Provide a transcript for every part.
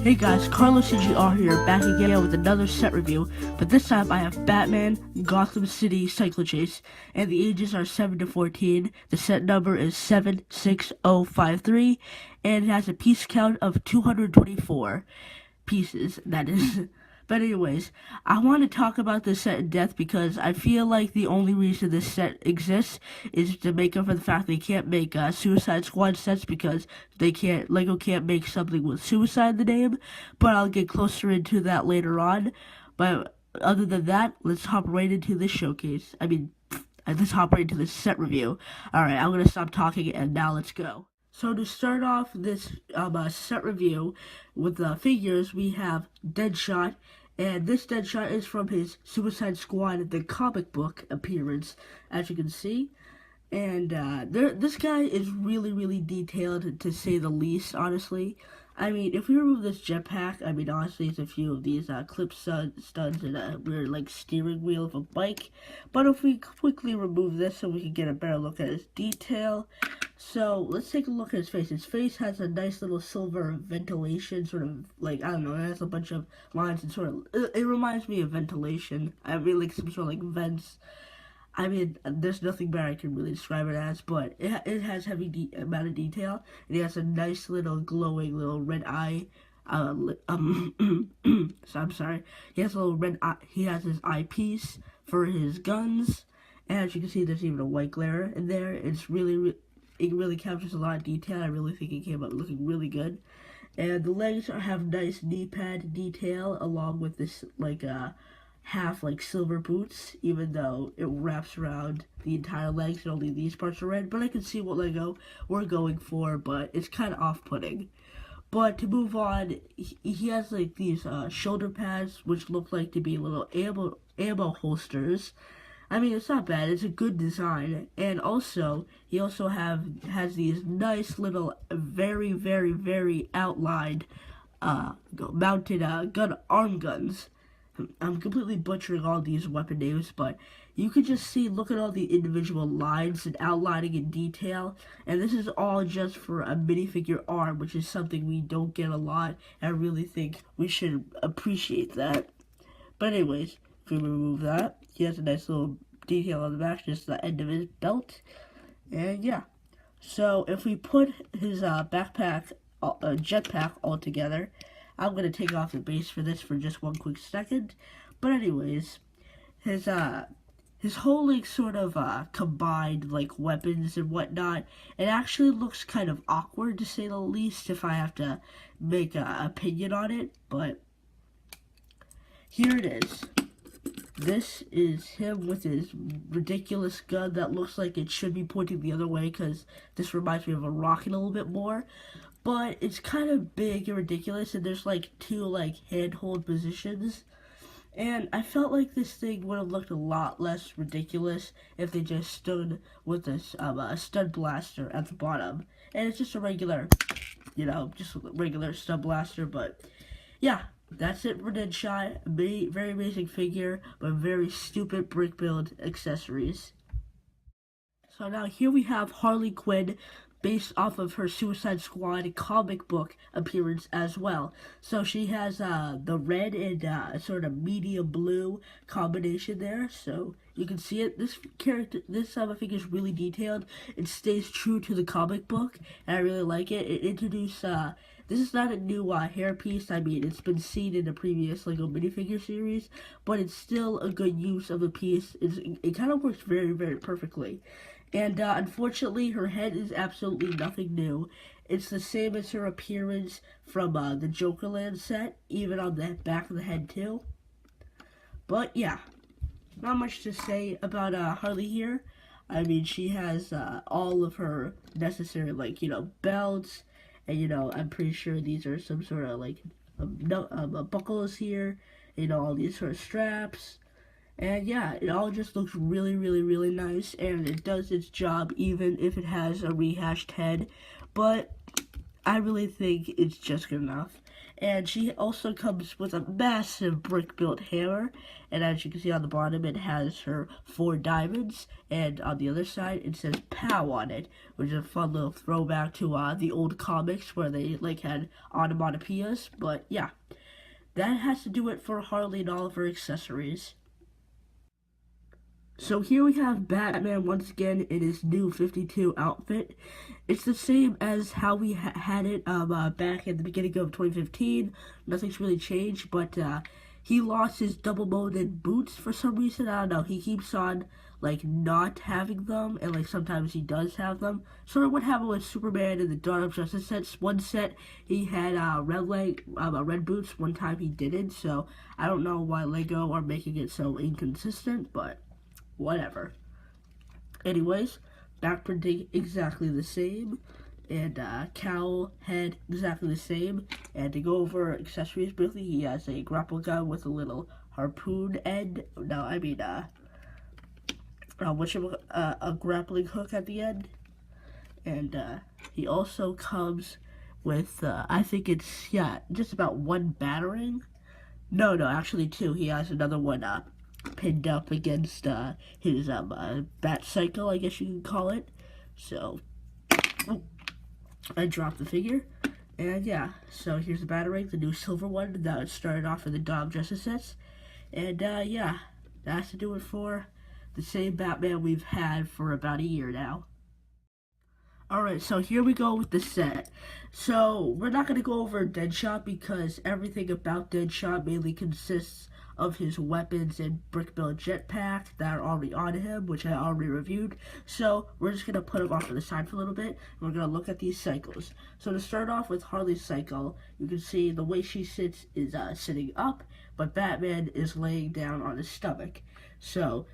Hey guys, CARLOW CGR here, back again with another set review, but this time I have Batman Gotham City Cycle Chase, and the ages are 7 to 14, the set number is 76053, and it has a piece count of 224 pieces, that is. But anyways, I want to talk about this set in depth because I feel like the only reason this set exists is to make up for the fact they can't make Suicide Squad sets because Lego can't make something with Suicide in the name, but I'll get closer into that later on. But other than that, let's hop right into this showcase. Let's hop right into this set review. Alright, I'm going to stop talking and now let's go. So to start off this set review with the figures, we have Deadshot, and this Deadshot is from his Suicide Squad, the comic book appearance, as you can see. And this guy is really, really detailed, to say the least, honestly. I mean, if we remove this jetpack, honestly, it's a few of these clip studs and a weird, steering wheel of a bike. But if we quickly remove this so we can get a better look at his detail. So, let's take a look at his face. His face has a nice little silver ventilation, sort of, I don't know, it has a bunch of lines and it reminds me of ventilation. Some sort of, vents. There's nothing better I can really describe it as, but it has heavy amount of detail, and it has a nice little glowing little red eye. So I'm sorry. He has a little red eye. He has his eyepiece for his guns, and as you can see, there's even a white glare in there. It really captures a lot of detail. I really think it came out looking really good. And the legs have nice knee pad detail, along with this half silver boots, even though it wraps around the entire legs and only these parts are red. But I can see what Lego we're going for, but it's kind of off-putting. But to move on, he has these shoulder pads, which look like to be little ammo holsters. It's not bad. It's a good design. And also, he also has these nice little, very, very, very outlined mounted arm guns. I'm completely butchering all these weapon names, but you can just look at all the individual lines and outlining in detail, and this is all just for a minifigure arm, which is something we don't get a lot, and I really think we should appreciate that. But anyways, if we remove that, he has a nice little detail on the back, just the end of his belt, and yeah. So if we put his jetpack all together, I'm going to take off the base for this for just one quick second. But anyways, his whole sort of combined weapons and whatnot, it actually looks kind of awkward, to say the least, if I have to make an opinion on it. But here it is. This is him with his ridiculous gun that looks like it should be pointing the other way, because this reminds me of a rocket a little bit more. But it's kind of big and ridiculous, and there's two handhold positions. And I felt like this thing would have looked a lot less ridiculous if they just stood with this stud blaster at the bottom. And it's just a regular, regular stud blaster. But yeah, that's it for Deadshot. Very amazing figure, but very stupid brick build accessories. So now here we have Harley Quinn, based off of her Suicide Squad comic book appearance as well. So she has the red and sort of medium blue combination there, so you can see it. This figure is really detailed. It stays true to the comic book, and I really like it. It introduced, this is not a new hairpiece. It's been seen in the previous Lego minifigure series, but it's still a good use of the piece. It kind of works very, very perfectly. And unfortunately, her head is absolutely nothing new. It's the same as her appearance from the Jokerland set, even on the back of the head too. But yeah, not much to say about Harley here. She has all of her necessary, belts, and I'm pretty sure these are some sort of buckles here, all these sort of straps. And yeah, it all just looks really, really, really nice, and it does its job even if it has a rehashed head, but I really think it's just good enough. And she also comes with a massive brick-built hammer, and as you can see on the bottom, it has her 4 diamonds, and on the other side, it says POW on it, which is a fun little throwback to the old comics where they like had onomatopoeias. But yeah, that has to do it for Harley and all of her accessories. So here we have Batman once again in his new 52 outfit. It's the same as how we had it back at the beginning of 2015. Nothing's really changed, but he lost his double-molded boots for some reason. I don't know. He keeps on like not having them, and like sometimes he does have them. Sort of what happened with Superman in the Dawn of Justice sets. One set he had red boots. One time he didn't. So I don't know why Lego are making it so inconsistent, but whatever. Anyways, back printing exactly the same, and cowl head exactly the same. And to go over accessories briefly, he has a grapple gun with a little harpoon end. No, I mean a grappling hook at the end. And he also comes with I think it's just about 1 battering. No, actually 2. He has another one pinned up against his bat cycle, I guess you can call it. So I dropped the figure, and yeah, so here's the batarang, the new silver one that started off in the Dawn of Justice sets. And yeah, that has to do it for the same Batman we've had for about a year now. Alright, so here we go with the set. So, we're not going to go over Deadshot because everything about Deadshot mainly consists of his weapons and brick-built jetpack that are already on him, which I already reviewed. So, we're just going to put him off to the side for a little bit, and we're going to look at these cycles. So, to start off with Harley's cycle, you can see the way she sits is sitting up, but Batman is laying down on his stomach. So,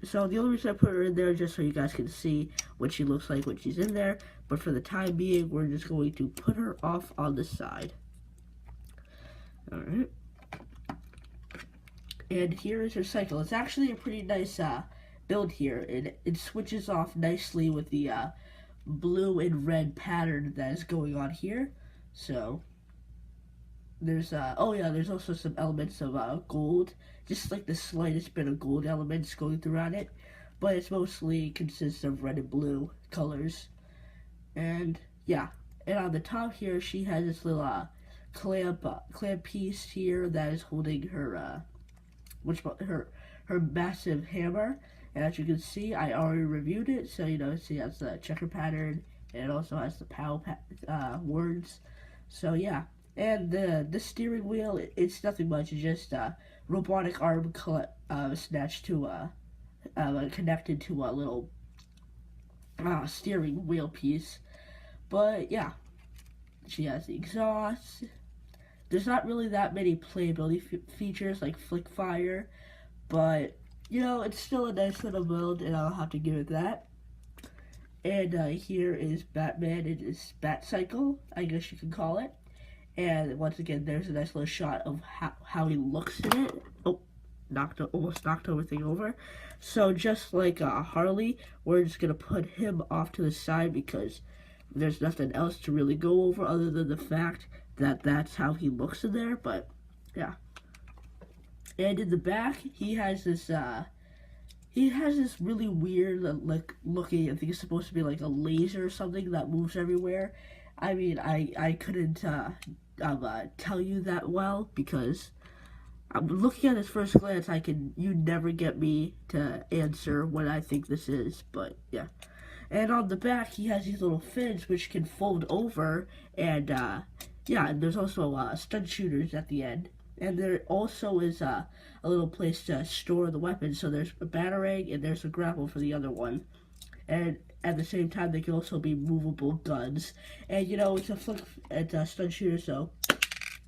So the only reason I put her in there is just so you guys can see what she looks like when she's in there. But for the time being, we're just going to put her off on the side. Alright. And here is her cycle. It's actually a pretty nice build here. It switches off nicely with the blue and red pattern that is going on here. So there's there's also some elements of gold, just like the slightest bit of gold elements going throughout it, but it's mostly consists of red and blue colors. And yeah, and on the top here she has this little clamp piece here that is holding her her massive hammer. And as you can see, I already reviewed it, so see it has the checker pattern, and it also has the POW words. So yeah. And the steering wheel, it's nothing much. It's just a robotic arm snatched to connected to a little steering wheel piece. But yeah, she has the exhaust. There's not really that many playability features like flick fire, but it's still a nice little build, and I'll have to give it that. And here is Batman in his bat cycle, I guess you can call it. And once again, there's a nice little shot of how he looks in it. Oh, almost knocked everything over. So just like Harley, we're just going to put him off to the side because there's nothing else to really go over other than the fact that that's how he looks in there. But yeah. And in the back, he has this really weird like looking, I think it's supposed to be like a laser or something that moves everywhere. I mean, I couldn't tell you that well because I'm looking at this first glance. You never get me to answer what I think this is, but yeah. And on the back, he has these little fins which can fold over, and and there's also stun shooters at the end. And there also is a little place to store the weapons. So there's a batarang and there's a grapple for the other one. And at the same time, they can also be movable guns. And it's a stun shooter, so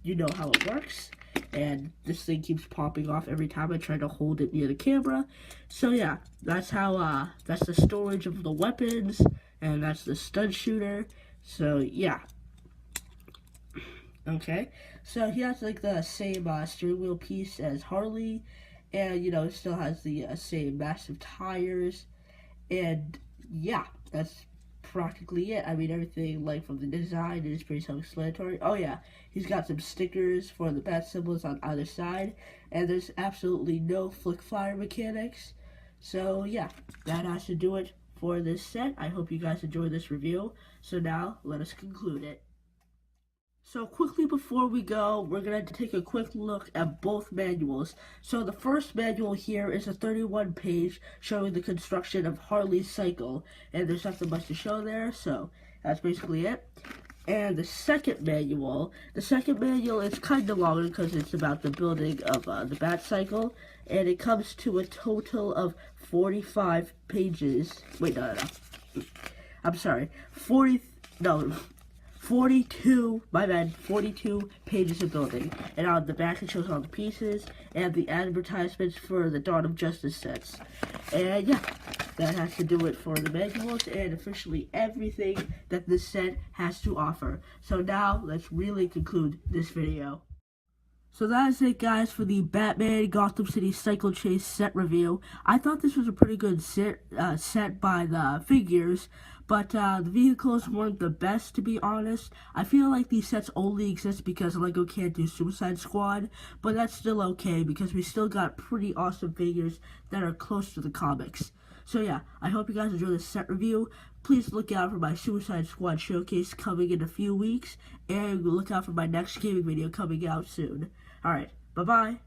you know how it works. And this thing keeps popping off every time I try to hold it near the camera. So yeah, that's how that's the storage of the weapons, and that's the stun shooter. So yeah. Okay, so he has like the same steering wheel piece as Harley, and it still has the same massive tires. And yeah, that's practically it. I mean, everything, like, from the design is pretty self-explanatory. Oh yeah, he's got some stickers for the bat symbols on either side, and there's absolutely no flick fire mechanics. So yeah, that has to do it for this set. I hope you guys enjoyed this review. So now, let us conclude it. So quickly before we go, we're going to take a quick look at both manuals. So the first manual here is a 31-page showing the construction of Harley's cycle, and there's nothing much to show there, so that's basically it. And the second manual is kind of longer because it's about the building of the Bat Cycle, and it comes to a total of 45 pages. Wait, no. I'm sorry, 42 pages of building, and on the back it shows all the pieces and the advertisements for the Dawn of Justice sets. And yeah, that has to do it for the manuals and officially everything that this set has to offer. So now let's really conclude this video. So that is it, guys, for the Batman Gotham City Cycle Chase set review. I thought this was a pretty good set by the figures, but the vehicles weren't the best, to be honest. I feel like these sets only exist because LEGO can't do Suicide Squad, but that's still okay because we still got pretty awesome figures that are close to the comics. So yeah, I hope you guys enjoy this set review. Please look out for my Suicide Squad showcase coming in a few weeks, and look out for my next gaming video coming out soon. Alright, bye-bye.